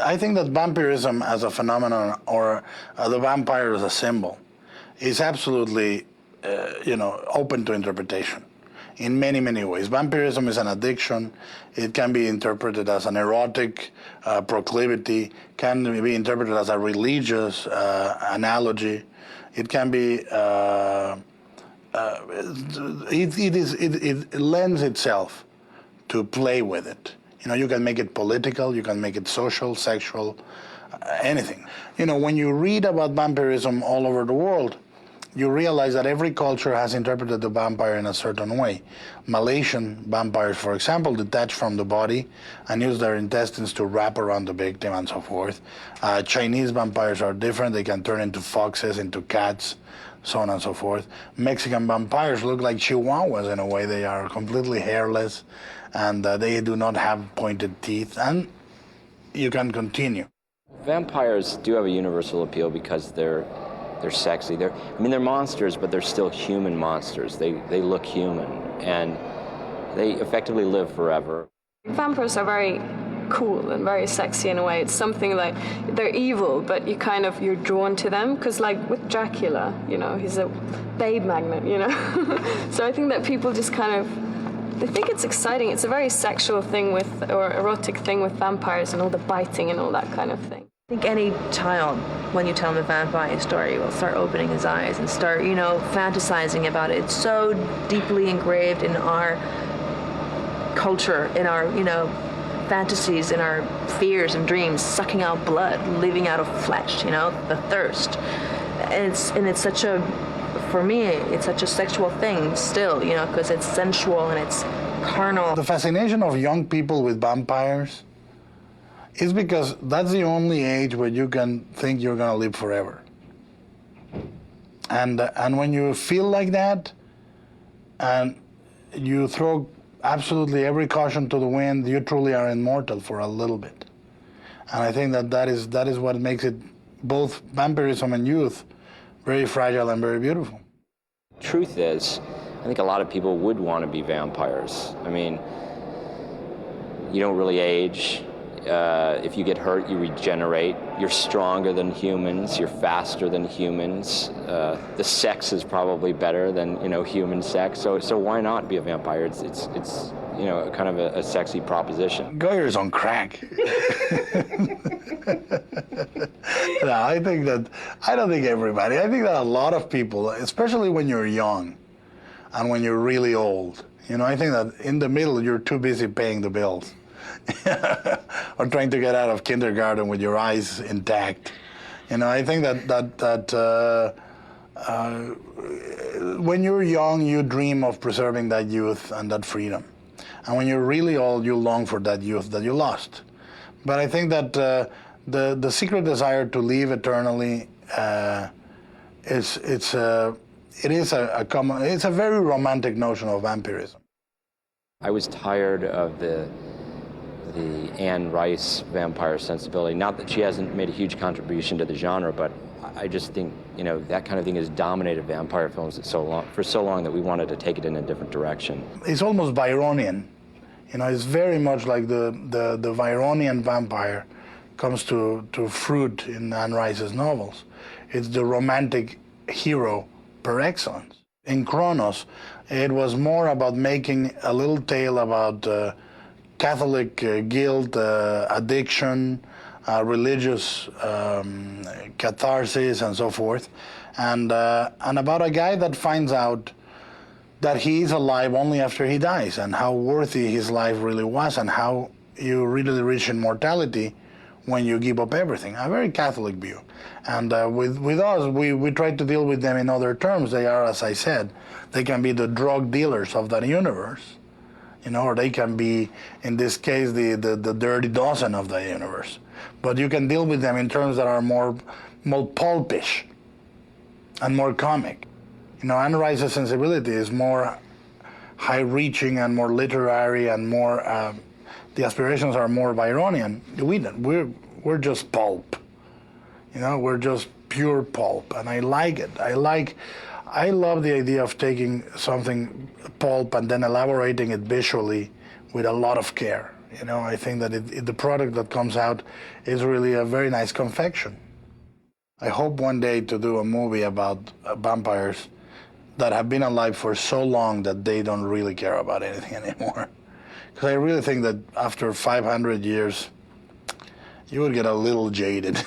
I think that vampirism as a phenomenon, or the vampire as a symbol, is absolutely, open to interpretation in many, many ways. Vampirism is an addiction. It can be interpreted as an erotic proclivity, can be interpreted as a religious analogy. It can be, it lends itself to play with it. You can make it political, you can make it social, sexual, anything. When you read about vampirism all over the world, you realize that every culture has interpreted the vampire in a certain way. Malaysian vampires, for example, detach from the body and use their intestines to wrap around the victim and so forth. Chinese vampires are different. They can turn into foxes, into cats, so on and so forth. Mexican vampires look like chihuahuas in a way. They are completely hairless, and they do not have pointed teeth, and you can continue. Vampires do have a universal appeal because they're sexy. They're monsters, but they're still human monsters. They look human, and they effectively live forever. Vampires are very cool and very sexy in a way. It's something like they're evil, but you're drawn to them, because like with Dracula, he's a babe magnet, So I think that people just they think it's exciting. It's a very sexual thing or erotic thing with vampires and all the biting and all that kind of thing. I think any child, when you tell him a vampire story, will start opening his eyes and start, fantasizing about it. It's so deeply engraved in our culture, in our, fantasies, in our fears and dreams, sucking out blood, living out of flesh, the thirst. And it's such a, for me, it's such a sexual thing still, because it's sensual and it's carnal. The fascination of young people with vampires is because that's the only age where you can think you're going to live forever. And when you feel like that, and you throw absolutely every caution to the wind, you truly are immortal for a little bit. And I think that is what makes it, both vampirism and youth, very fragile and very beautiful. Truth is, I think a lot of people would want to be vampires. You don't really age. If you get hurt, you regenerate. You're stronger than humans. You're faster than humans. The sex is probably better than human sex. So why not be a vampire? It's kind of a sexy proposition. Goyer's on crack. No, I don't think everybody. I think that a lot of people, especially when you're young, and when you're really old, I think that in the middle you're too busy paying the bills. Or trying to get out of kindergarten with your eyes intact. I think that when you're young, you dream of preserving that youth and that freedom. And when you're really old, you long for that youth that you lost. But I think that the secret desire to live eternally it's a very romantic notion of vampirism. I was tired of the Anne Rice vampire sensibility. Not that she hasn't made a huge contribution to the genre, but I just think that kind of thing has dominated vampire films for so long that we wanted to take it in a different direction. It's almost Byronian. It's very much like the Byronian vampire comes to fruit in Anne Rice's novels. It's the romantic hero per excellence. In Kronos, it was more about making a little tale about Catholic guilt, addiction, religious catharsis, and so forth, and about a guy that finds out that he is alive only after he dies, and how worthy his life really was, and how you really reach immortality when you give up everything. A very Catholic view. And with us, we try to deal with them in other terms. They are, as I said, they can be the drug dealers of that universe. Or they can be, in this case, the dirty dozen of the universe. But you can deal with them in terms that are more pulpish and more comic. Anne Rice's sensibility is more high-reaching and more literary and more, the aspirations are more Byronian. We're just pulp. We're just pure pulp, and I like it. I love the idea of taking something pulp and then elaborating it visually with a lot of care. You know, I think that the product that comes out is really a very nice confection. I hope one day to do a movie about vampires that have been alive for so long that they don't really care about anything anymore. Because I really think that after 500 years, you would get a little jaded.